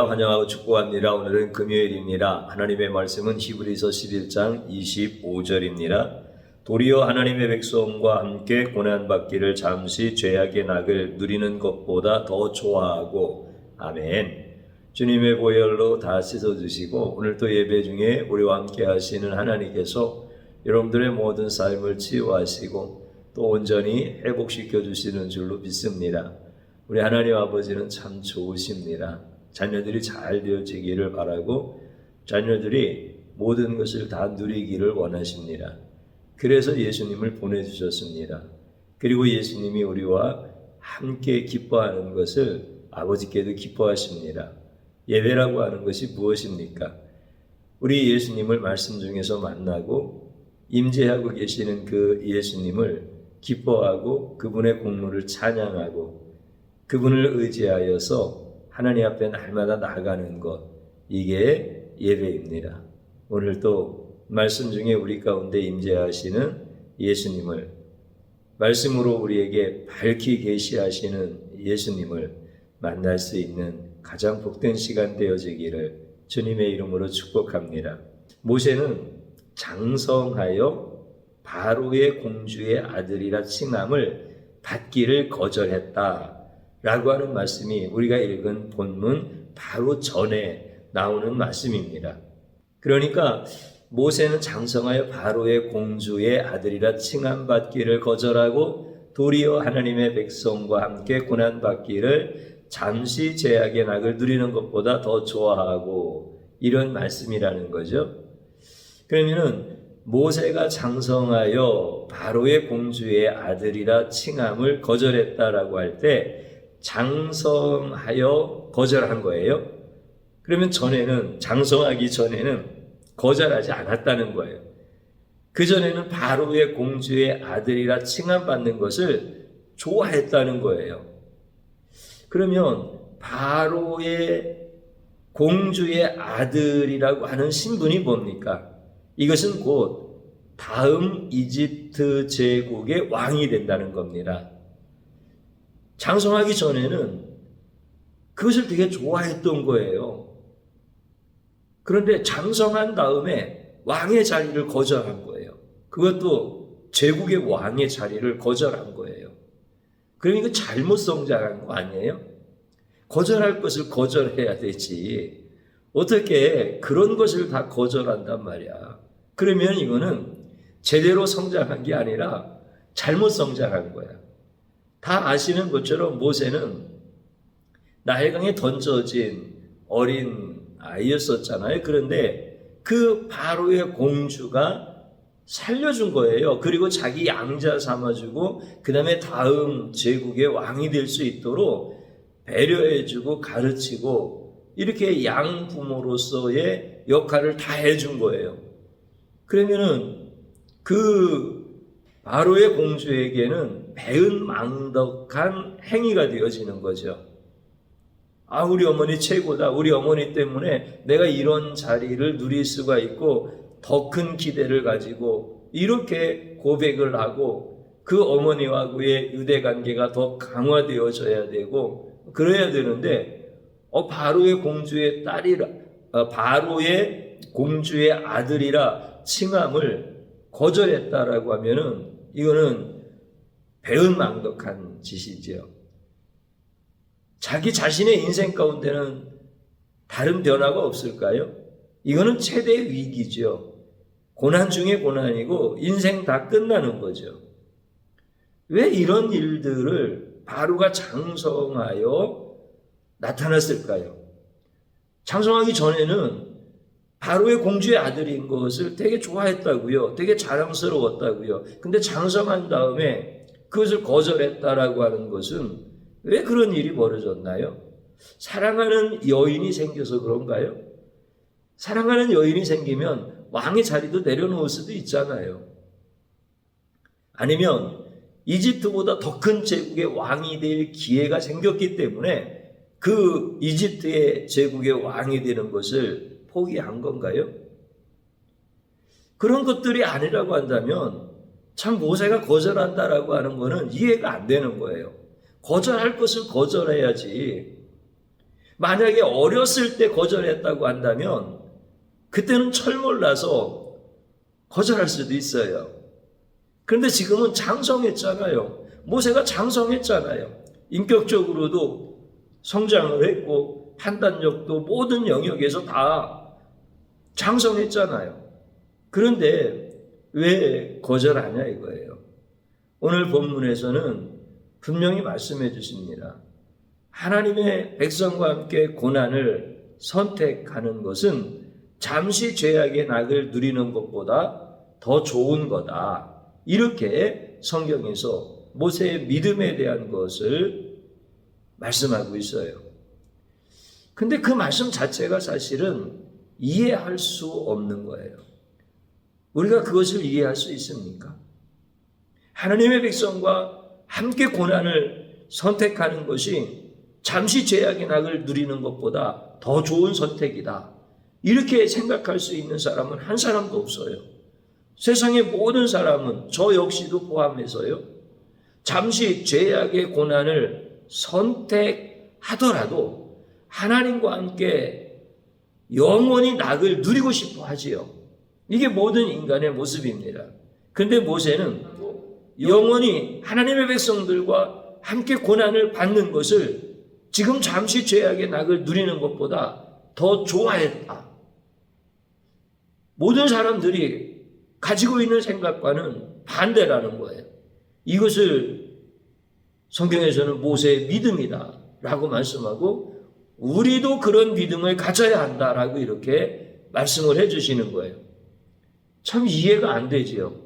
할렐루야, 환영하고 축복합니다. 오늘은 금요일입니다. 하나님의 말씀은 히브리서 11장 25절입니다. 도리어 하나님의 백성과 함께 고난받기를 잠시 죄악의 낙을 누리는 것보다 더 좋아하고. 아멘. 주님의 보혈로 다 씻어주시고 오늘 또 예배 중에 우리와 함께 하시는 하나님께서 여러분들의 모든 삶을 치유하시고 또 온전히 회복시켜 주시는 줄로 믿습니다. 우리 하나님 아버지는 참 좋으십니다. 자녀들이 잘 되어지기를 바라고 자녀들이 모든 것을 다 누리기를 원하십니다. 그래서 예수님을 보내주셨습니다. 그리고 예수님이 우리와 함께 기뻐하는 것을 아버지께도 기뻐하십니다. 예배라고 하는 것이 무엇입니까? 우리 예수님을 말씀 중에서 만나고 임재하고 계시는 그 예수님을 기뻐하고 그분의 공로를 찬양하고 그분을 의지하여서 하나님 앞에 날마다 나아가는 것, 이게 예배입니다. 오늘 또 말씀 중에 우리 가운데 임재하시는 예수님을, 말씀으로 우리에게 밝히 계시하시는 예수님을 만날 수 있는 가장 복된 시간 되어지기를 주님의 이름으로 축복합니다. 모세는 장성하여 바로의 공주의 아들이라 칭함을 받기를 거절했다 라고 하는 말씀이 우리가 읽은 본문 바로 전에 나오는 말씀입니다. 그러니까 모세는 장성하여 바로의 공주의 아들이라 칭함받기를 거절하고 도리어 하나님의 백성과 함께 고난받기를 잠시 죄악의 낙을 누리는 것보다 더 좋아하고, 이런 말씀이라는 거죠. 그러면은 모세가 장성하여 바로의 공주의 아들이라 칭함을 거절했다라고 할 때 장성하여 거절한 거예요. 그러면 전에는, 장성하기 전에는 거절하지 않았다는 거예요. 그 전에는 바로의 공주의 아들이라 칭함받는 것을 좋아했다는 거예요. 그러면 바로의 공주의 아들이라고 하는 신분이 뭡니까? 이것은 곧 다음 이집트 제국의 왕이 된다는 겁니다. 장성하기 전에는 그것을 되게 좋아했던 거예요. 그런데 장성한 다음에 왕의 자리를 거절한 거예요. 그것도 제국의 왕의 자리를 거절한 거예요. 그러니까 잘못 성장한 거 아니에요? 거절할 것을 거절해야 되지. 어떻게 그런 것을 다 거절한단 말이야. 그러면 이거는 제대로 성장한 게 아니라 잘못 성장한 거야. 다 아시는 것처럼 모세는 나일강에 던져진 어린 아이였었잖아요. 그런데 그 바로의 공주가 살려준 거예요. 그리고 자기 양자 삼아주고 그 다음에 다음 제국의 왕이 될 수 있도록 배려해주고 가르치고 이렇게 양부모로서의 역할을 다 해준 거예요. 그러면은 그 바로의 공주에게는 배은망덕한 행위가 되어지는 거죠. 아, 우리 어머니 최고다. 우리 어머니 때문에 내가 이런 자리를 누릴 수가 있고 더 큰 기대를 가지고 이렇게 고백을 하고 그 어머니와 그의 유대관계가 더 강화되어져야 되고 그래야 되는데 바로의 공주의 딸이라, 바로의 공주의 아들이라 칭함을 거절했다라고 하면은 이거는 배은망덕한 짓이지요. 자기 자신의 인생 가운데는 다른 변화가 없을까요? 이거는 최대 위기죠. 고난 중에 고난이고 인생 다 끝나는 거죠. 왜 이런 일들을 바로가 장성하여 나타났을까요? 장성하기 전에는 바로의 공주의 아들인 것을 되게 좋아했다고요. 되게 자랑스러웠다고요. 근데 장성한 다음에 그것을 거절했다라고 하는 것은 왜 그런 일이 벌어졌나요? 사랑하는 여인이 생겨서 그런가요? 사랑하는 여인이 생기면 왕의 자리도 내려놓을 수도 있잖아요. 아니면 이집트보다 더 큰 제국의 왕이 될 기회가 생겼기 때문에 그 이집트의 제국의 왕이 되는 것을 포기한 건가요? 그런 것들이 아니라고 한다면 참 모세가 거절한다라고 하는 것은 이해가 안 되는 거예요. 거절할 것을 거절해야지. 만약에 어렸을 때 거절했다고 한다면 그때는 철몰라서 거절할 수도 있어요. 그런데 지금은 장성했잖아요. 모세가 장성했잖아요. 인격적으로도 성장을 했고 판단력도 모든 영역에서 다 장성했잖아요. 그런데 왜 거절하냐 이거예요. 오늘 본문에서는 분명히 말씀해 주십니다. 하나님의 백성과 함께 고난을 선택하는 것은 잠시 죄악의 낙을 누리는 것보다 더 좋은 거다. 이렇게 성경에서 모세의 믿음에 대한 것을 말씀하고 있어요. 근데 그 말씀 자체가 사실은 이해할 수 없는 거예요. 우리가 그것을 이해할 수 있습니까? 하나님의 백성과 함께 고난을 선택하는 것이 잠시 죄악의 낙을 누리는 것보다 더 좋은 선택이다. 이렇게 생각할 수 있는 사람은 한 사람도 없어요. 세상의 모든 사람은 저 역시도 포함해서요. 잠시 죄악의 고난을 선택하더라도 하나님과 함께 영원히 낙을 누리고 싶어 하지요. 이게 모든 인간의 모습입니다. 그런데 모세는 영원히 하나님의 백성들과 함께 고난을 받는 것을 지금 잠시 죄악의 낙을 누리는 것보다 더 좋아했다. 모든 사람들이 가지고 있는 생각과는 반대라는 거예요. 이것을 성경에서는 모세의 믿음이다 라고 말씀하고 우리도 그런 믿음을 가져야 한다라고 이렇게 말씀을 해주시는 거예요. 참 이해가 안 되지요.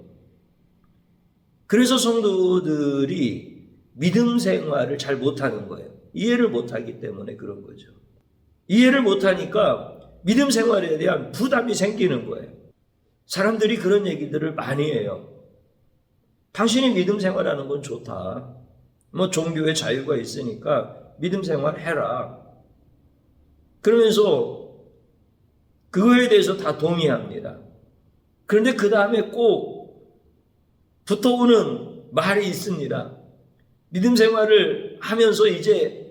그래서 성도들이 믿음 생활을 잘 못하는 거예요. 이해를 못하기 때문에 그런 거죠. 이해를 못하니까 믿음 생활에 대한 부담이 생기는 거예요. 사람들이 그런 얘기들을 많이 해요. 당신이 믿음 생활하는 건 좋다. 뭐 종교의 자유가 있으니까 믿음 생활 해라. 그러면서 그거에 대해서 다 동의합니다. 그런데 그 다음에 꼭 붙어오는 말이 있습니다. 믿음 생활을 하면서 이제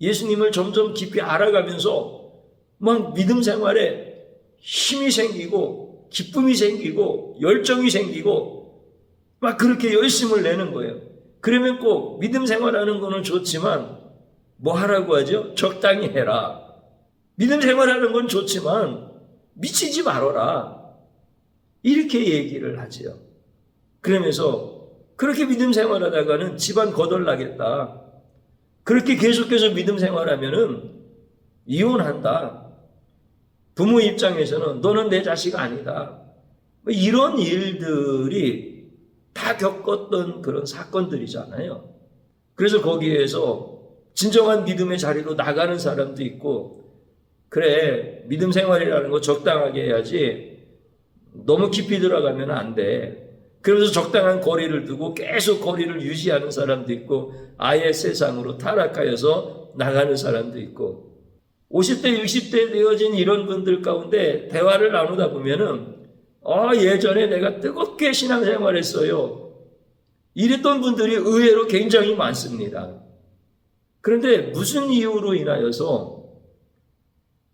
예수님을 점점 깊이 알아가면서 막 믿음 생활에 힘이 생기고 기쁨이 생기고 열정이 생기고 막 그렇게 열심을 내는 거예요. 그러면 꼭 믿음 생활하는 거는 좋지만 뭐 하라고 하죠? 적당히 해라. 믿음 생활하는 건 좋지만 미치지 말아라. 이렇게 얘기를 하지요. 그러면서 그렇게 믿음 생활하다가는 집안 거덜나겠다. 그렇게 계속해서 믿음 생활하면은 이혼한다. 부모 입장에서는 너는 내 자식 아니다. 이런 일들이 다 겪었던 그런 사건들이잖아요. 그래서 거기에서 진정한 믿음의 자리로 나가는 사람도 있고, 그래, 믿음 생활이라는 거 적당하게 해야지 너무 깊이 들어가면 안 돼. 그러면서 적당한 거리를 두고 계속 거리를 유지하는 사람도 있고, 아예 세상으로 타락하여서 나가는 사람도 있고, 50대, 60대 되어진 이런 분들 가운데 대화를 나누다 보면은 예전에 내가 뜨겁게 신앙생활했어요. 이랬던 분들이 의외로 굉장히 많습니다. 그런데 무슨 이유로 인하여서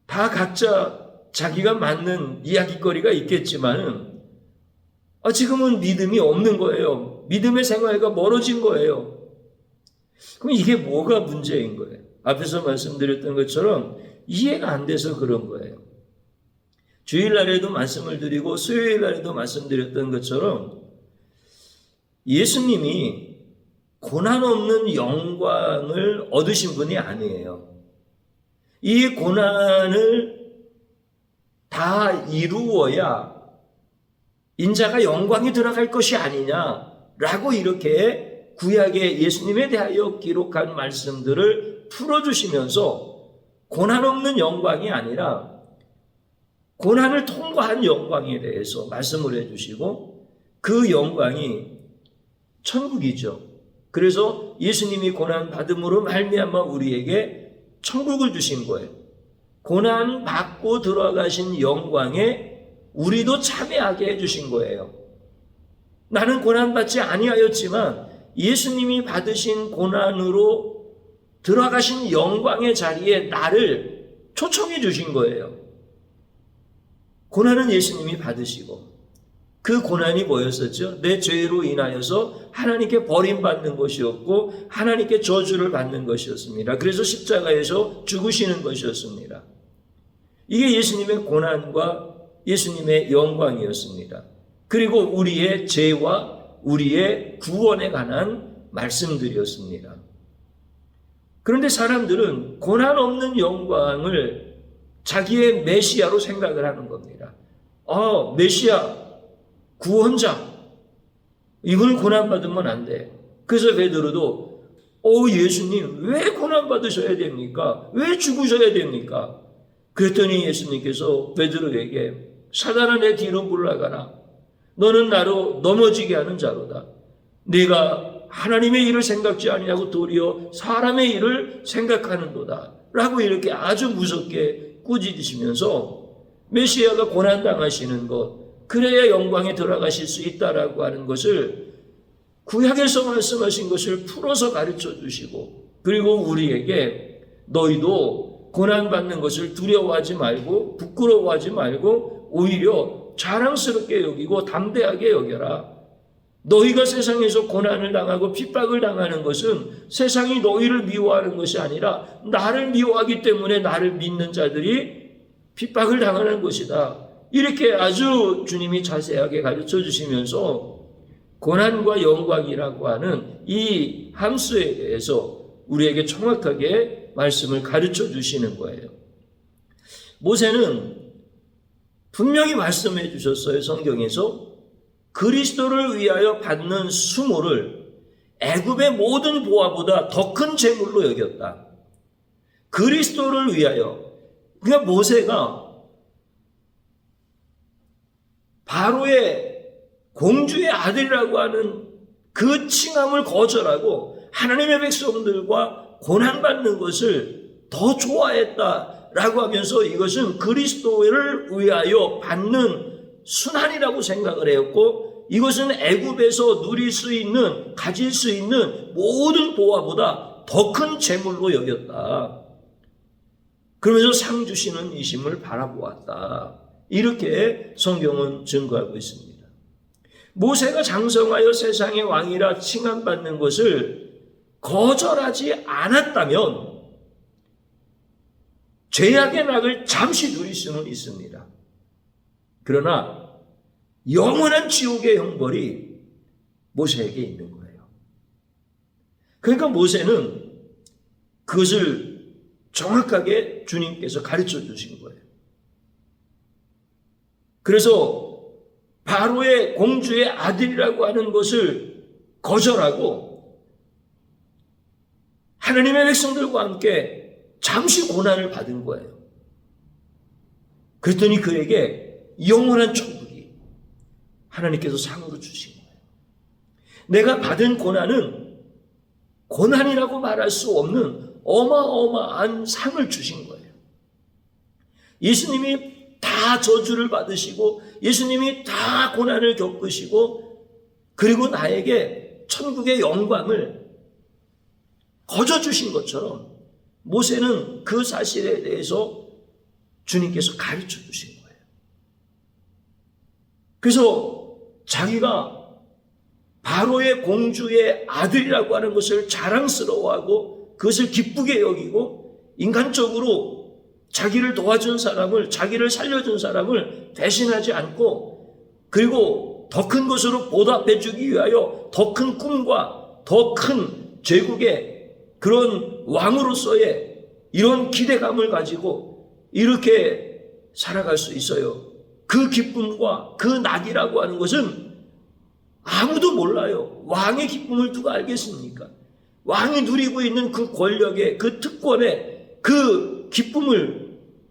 다 각자 자기가 맞는 이야기거리가 있겠지만은 지금은 믿음이 없는 거예요. 믿음의 생활과 멀어진 거예요. 그럼 이게 뭐가 문제인 거예요? 앞에서 말씀드렸던 것처럼 이해가 안 돼서 그런 거예요. 주일날에도 말씀을 드리고 수요일날에도 말씀드렸던 것처럼 예수님이 고난 없는 영광을 얻으신 분이 아니에요. 이 고난을 다 이루어야 인자가 영광이 들어갈 것이 아니냐라고 이렇게 구약의 예수님에 대하여 기록한 말씀들을 풀어주시면서 고난 없는 영광이 아니라 고난을 통과한 영광에 대해서 말씀을 해주시고 그 영광이 천국이죠. 그래서 예수님이 고난 받음으로 말미암아 우리에게 천국을 주신 거예요. 고난 받고 들어가신 영광에 우리도 참여하게 해주신 거예요. 나는 고난 받지 아니하였지만 예수님이 받으신 고난으로 들어가신 영광의 자리에 나를 초청해 주신 거예요. 고난은 예수님이 받으시고 그 고난이 뭐였었죠? 내 죄로 인하여서 하나님께 버림받는 것이었고 하나님께 저주를 받는 것이었습니다. 그래서 십자가에서 죽으시는 것이었습니다. 이게 예수님의 고난과 예수님의 영광이었습니다. 그리고 우리의 죄와 우리의 구원에 관한 말씀들이었습니다. 그런데 사람들은 고난 없는 영광을 자기의 메시아로 생각을 하는 겁니다. 메시아, 구원자, 이걸 고난받으면 안 돼. 그래서 베드로도 예수님 왜 고난받으셔야 됩니까? 왜 죽으셔야 됩니까? 그랬더니 예수님께서 베드로에게 사단아 내 뒤로 물러가라. 너는 나로 넘어지게 하는 자로다. 네가 하나님의 일을 생각지 아니하고 도리어 사람의 일을 생각하는도다. 라고 이렇게 아주 무섭게 꾸짖으시면서 메시아가 고난당하시는 것, 그래야 영광에 들어가실 수 있다라고 하는 것을 구약에서 말씀하신 것을 풀어서 가르쳐 주시고, 그리고 우리에게 너희도 고난받는 것을 두려워하지 말고 부끄러워하지 말고 오히려 자랑스럽게 여기고 담대하게 여겨라. 너희가 세상에서 고난을 당하고 핍박을 당하는 것은 세상이 너희를 미워하는 것이 아니라 나를 미워하기 때문에 나를 믿는 자들이 핍박을 당하는 것이다. 이렇게 아주 주님이 자세하게 가르쳐 주시면서 고난과 영광이라고 하는 이 함수에 대해서 우리에게 정확하게 말씀을 가르쳐 주시는 거예요. 모세는 분명히 말씀해 주셨어요. 성경에서 그리스도를 위하여 받는 수모를 애굽의 모든 보화보다 더 큰 재물로 여겼다. 그리스도를 위하여. 그러니까 모세가 바로의 공주의 아들이라고 하는 그 칭함을 거절하고 하나님의 백성들과 고난받는 것을 더 좋아했다라고 하면서 이것은 그리스도를 위하여 받는 순환이라고 생각을 했고, 이것은 애굽에서 누릴 수 있는, 가질 수 있는 모든 보화보다 더 큰 재물로 여겼다. 그러면서 상 주시는 이심을 바라보았다. 이렇게 성경은 증거하고 있습니다. 모세가 장성하여 세상의 왕이라 칭함받는 것을 거절하지 않았다면 죄악의 낙을 잠시 누릴 수는 있습니다. 그러나 영원한 지옥의 형벌이 모세에게 있는 거예요. 그러니까 모세는 그것을 정확하게 주님께서 가르쳐 주신 거예요. 그래서 바로의 공주의 아들이라고 하는 것을 거절하고 하나님의 백성들과 함께 잠시 고난을 받은 거예요. 그랬더니 그에게 영원한 천국이 하나님께서 상으로 주신 거예요. 내가 받은 고난은 고난이라고 말할 수 없는 어마어마한 상을 주신 거예요. 예수님이 다 저주를 받으시고 예수님이 다 고난을 겪으시고 그리고 나에게 천국의 영광을 거저 주신 것처럼 모세는 그 사실에 대해서 주님께서 가르쳐 주신 거예요. 그래서 자기가 바로의 공주의 아들이라고 하는 것을 자랑스러워하고 그것을 기쁘게 여기고 인간적으로 자기를 도와준 사람을, 자기를 살려준 사람을 배신하지 않고 그리고 더 큰 것으로 보답해 주기 위하여 더 큰 꿈과 더 큰 제국의 그런 왕으로서의 이런 기대감을 가지고 이렇게 살아갈 수 있어요. 그 기쁨과 그 낙이라고 하는 것은 아무도 몰라요. 왕의 기쁨을 누가 알겠습니까? 왕이 누리고 있는 그 권력의 그 특권의 그 기쁨을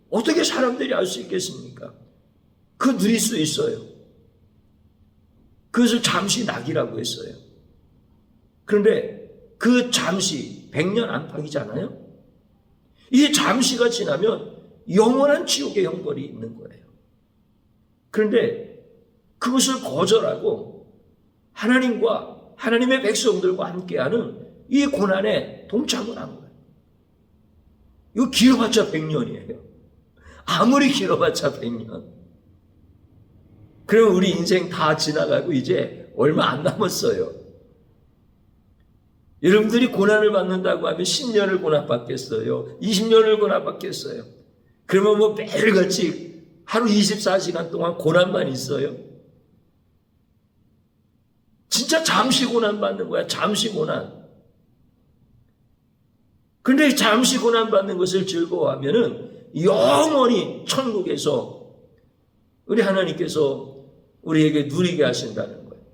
어떻게 사람들이 알 수 있겠습니까? 그 누릴 수 있어요. 그것을 잠시 낙이라고 했어요. 그런데 그 잠시 100년 안팎이잖아요. 이 잠시가 지나면 영원한 지옥의 형벌이 있는 거예요. 그런데 그것을 거절하고 하나님과 하나님의 백성들과 함께하는 이 고난에 동참을 한 거예요. 이거 길어봤자 100년이에요. 아무리 길어봤자 100년. 그럼 우리 인생 다 지나가고 이제 얼마 안 남았어요. 여러분들이 고난을 받는다고 하면 10년을 고난받겠어요? 20년을 고난받겠어요? 그러면 뭐 매일같이 하루 24시간 동안 고난만 있어요? 진짜 잠시 고난받는 거야. 잠시 고난. 근데 잠시 고난받는 것을 즐거워하면은 영원히 천국에서 우리 하나님께서 우리에게 누리게 하신다는 거예요.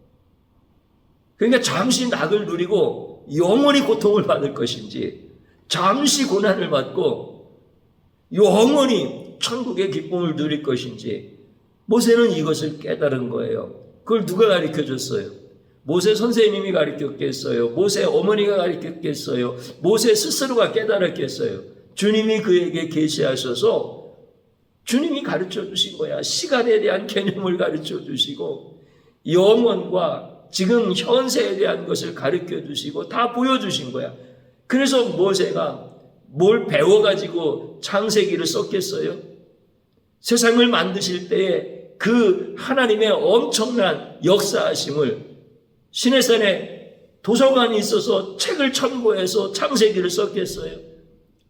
그러니까 잠시 낙을 누리고 영원히 고통을 받을 것인지, 잠시 고난을 받고 영원히 천국의 기쁨을 누릴 것인지, 모세는 이것을 깨달은 거예요. 그걸 누가 가르쳐줬어요? 모세 선생님이 가르쳤겠어요? 모세 어머니가 가르쳤겠어요? 모세 스스로가 깨달았겠어요? 주님이 그에게 계시하셔서 주님이 가르쳐 주신 거야. 시간에 대한 개념을 가르쳐 주시고 영원과 지금 현세에 대한 것을 가르쳐 주시고 다 보여주신 거야. 그래서 모세가 뭘 배워가지고 창세기를 썼겠어요? 세상을 만드실 때에 그 하나님의 엄청난 역사하심을 시내산에 도서관이 있어서 책을 첨부해서 창세기를 썼겠어요?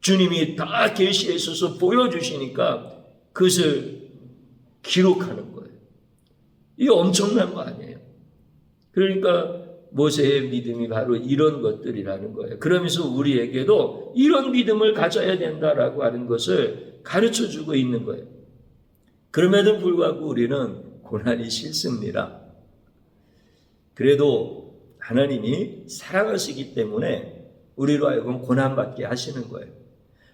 주님이 다 계시해 주셔서 보여주시니까 그것을 기록하는 거예요. 이게 엄청난 거 아니에요? 그러니까 모세의 믿음이 바로 이런 것들이라는 거예요. 그러면서 우리에게도 이런 믿음을 가져야 된다라고 하는 것을 가르쳐주고 있는 거예요. 그럼에도 불구하고 우리는 고난이 싫습니다. 그래도 하나님이 사랑하시기 때문에 우리로 하여금 고난받게 하시는 거예요.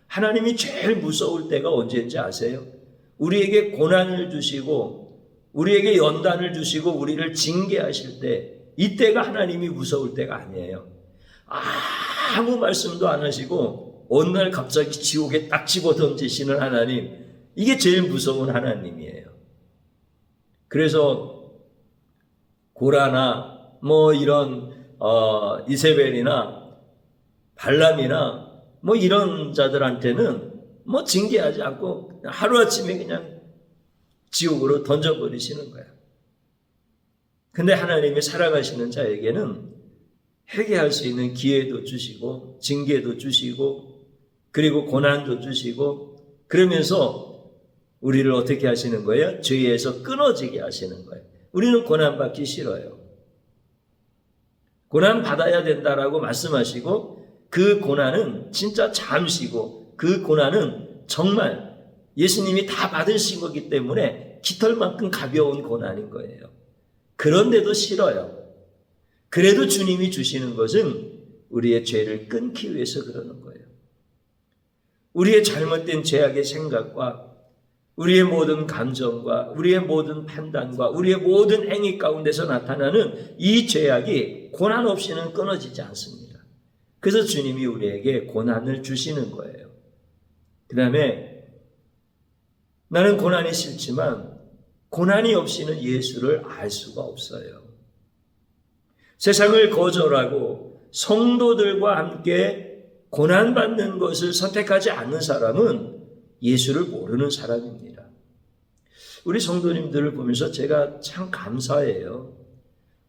하나님이 제일 무서울 때가 언제인지 아세요? 우리에게 고난을 주시고 우리에게 연단을 주시고 우리를 징계하실 때, 이때가 하나님이 무서울 때가 아니에요. 아무 말씀도 안 하시고 어느 날 갑자기 지옥에 딱 집어던지시는 하나님, 이게 제일 무서운 하나님이에요. 그래서 고라나 뭐 이런 이세벨이나 발람이나 뭐 이런 자들한테는 뭐 징계하지 않고 하루아침에 그냥 지옥으로 던져버리시는 거야. 근데 하나님이 사랑하시는 자에게는 회개할 수 있는 기회도 주시고 징계도 주시고 그리고 고난도 주시고, 그러면서 우리를 어떻게 하시는 거예요? 죄에서 끊어지게 하시는 거예요. 우리는 고난받기 싫어요. 고난 받아야 된다라고 말씀하시고 그 고난은 진짜 잠시고 그 고난은 정말 예수님이 다 받으신 거기 때문에 깃털만큼 가벼운 고난인 거예요. 그런데도 싫어요. 그래도 주님이 주시는 것은 우리의 죄를 끊기 위해서 그러는 거예요. 우리의 잘못된 죄악의 생각과 우리의 모든 감정과 우리의 모든 판단과 우리의 모든 행위 가운데서 나타나는 이 죄악이 고난 없이는 끊어지지 않습니다. 그래서 주님이 우리에게 고난을 주시는 거예요. 그 다음에 나는 고난이 싫지만 고난이 없이는 예수를 알 수가 없어요. 세상을 거절하고 성도들과 함께 고난받는 것을 선택하지 않는 사람은 예수를 모르는 사람입니다. 우리 성도님들을 보면서 제가 참 감사해요.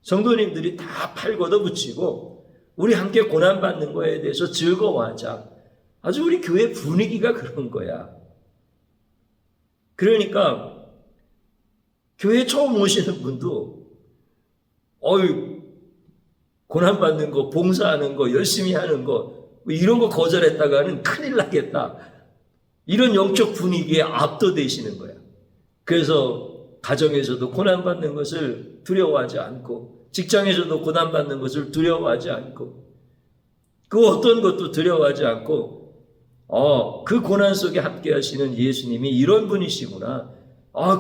성도님들이 다 팔 걷어붙이고 우리 함께 고난받는 거에 대해서 즐거워하자. 아주 우리 교회 분위기가 그런 거야. 그러니까 교회 처음 오시는 분도 고난받는 거, 봉사하는 거, 열심히 하는 거 뭐 이런 거 거절했다가는 큰일 나겠다. 이런 영적 분위기에 압도되시는 거야. 그래서 가정에서도 고난받는 것을 두려워하지 않고 직장에서도 고난받는 것을 두려워하지 않고 그 어떤 것도 두려워하지 않고 그 고난 속에 함께 하시는 예수님이 이런 분이시구나.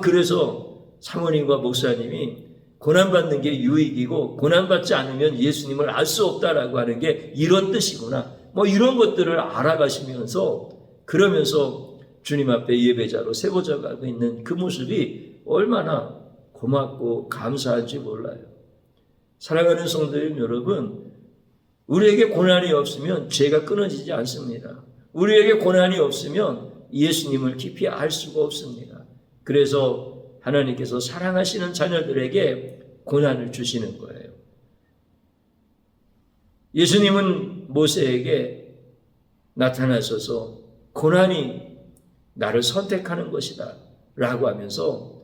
그래서 사모님과 목사님이 고난받는 게 유익이고 고난받지 않으면 예수님을 알 수 없다라고 하는 게 이런 뜻이구나. 뭐 이런 것들을 알아가시면서 그러면서 주님 앞에 예배자로 세워져 가고 있는 그 모습이 얼마나 고맙고 감사한지 몰라요. 사랑하는 성도님 여러분, 우리에게 고난이 없으면 죄가 끊어지지 않습니다. 우리에게 고난이 없으면 예수님을 깊이 알 수가 없습니다. 그래서 하나님께서 사랑하시는 자녀들에게 고난을 주시는 거예요. 예수님은 모세에게 나타나셔서 고난이 나를 선택하는 것이다 라고 하면서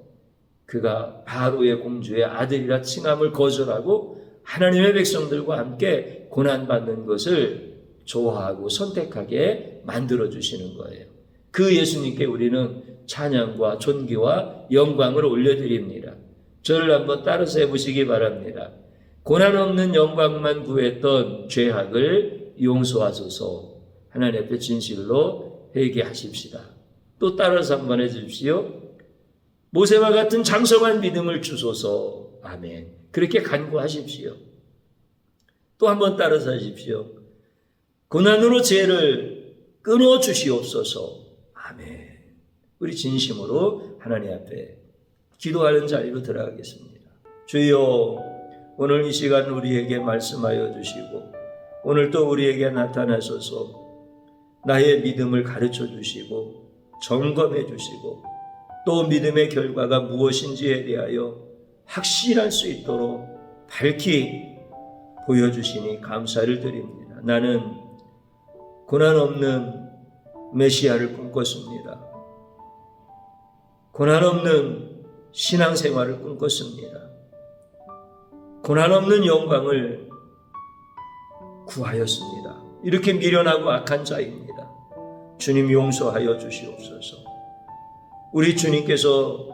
그가 바로의 공주의 아들이라 칭함을 거절하고 하나님의 백성들과 함께 고난받는 것을 좋아하고 선택하게 만들어주시는 거예요. 그 예수님께 우리는 찬양과 존귀와 영광을 올려드립니다. 저를 한번 따라서 해보시기 바랍니다. 고난 없는 영광만 구했던 죄악을 용서하소서. 하나님 앞에 진실로 회개하십시다. 또 따라서 한번 해주십시오. 모세와 같은 장성한 믿음을 주소서. 아멘. 그렇게 간구하십시오. 또 한번 따라서 하십시오. 고난으로 죄를 끊어 주시옵소서. 아멘. 우리 진심으로 하나님 앞에 기도하는 자리로 들어가겠습니다. 주여, 오늘 이 시간 우리에게 말씀하여 주시고 오늘 또 우리에게 나타나셔서 나의 믿음을 가르쳐 주시고 점검해 주시고 또 믿음의 결과가 무엇인지에 대하여 확신할 수 있도록 밝히 보여주시니 감사를 드립니다. 나는 고난 없는 메시아를 꿈꿨습니다. 고난 없는 신앙생활을 꿈꿨습니다. 고난 없는 영광을 구하였습니다. 이렇게 미련하고 악한 자입니다. 주님 용서하여 주시옵소서. 우리 주님께서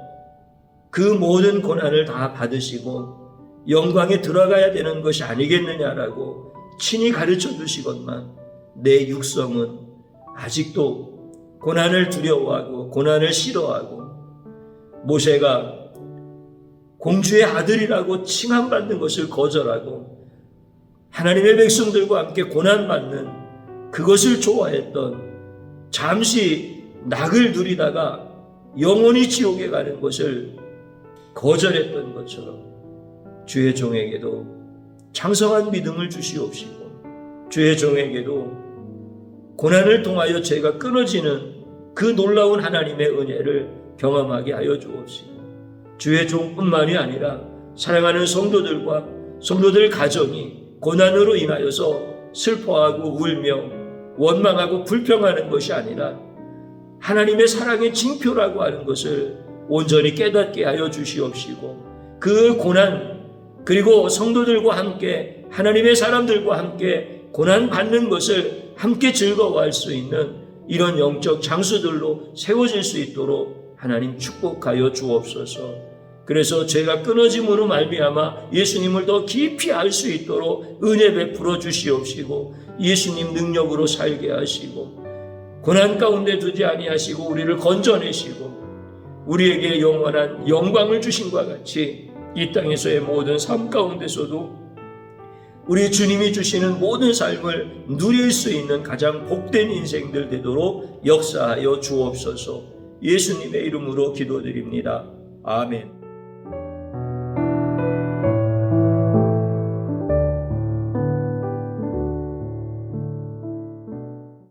그 모든 고난을 다 받으시고 영광에 들어가야 되는 것이 아니겠느냐라고 친히 가르쳐 주시건만 내 육성은 아직도 고난을 두려워하고 고난을 싫어하고 모세가 공주의 아들이라고 칭함받는 것을 거절하고 하나님의 백성들과 함께 고난받는 그것을 좋아했던 잠시 낙을 누리다가 영원히 지옥에 가는 것을 거절했던 것처럼 주의 종에게도 장성한 믿음을 주시옵시고 주의 종에게도 고난을 통하여 죄가 끊어지는 그 놀라운 하나님의 은혜를 경험하게 하여 주옵시고 주의 종뿐만이 아니라 사랑하는 성도들과 성도들 가정이 고난으로 인하여서 슬퍼하고 울며 원망하고 불평하는 것이 아니라 하나님의 사랑의 징표라고 하는 것을 온전히 깨닫게 하여 주시옵시고 그 고난 그리고 성도들과 함께 하나님의 사람들과 함께 고난받는 것을 함께 즐거워할 수 있는 이런 영적 장수들로 세워질 수 있도록 하나님 축복하여 주옵소서. 그래서 죄가 끊어짐으로 말미암아 예수님을 더 깊이 알 수 있도록 은혜 베풀어 주시옵시고 예수님 능력으로 살게 하시고 고난 가운데 두지 아니하시고 우리를 건져내시고 우리에게 영원한 영광을 주신과 같이 이 땅에서의 모든 삶 가운데서도 우리 주님이 주시는 모든 삶을 누릴 수 있는 가장 복된 인생들 되도록 역사하여 주옵소서. 예수님의 이름으로 기도드립니다. 아멘.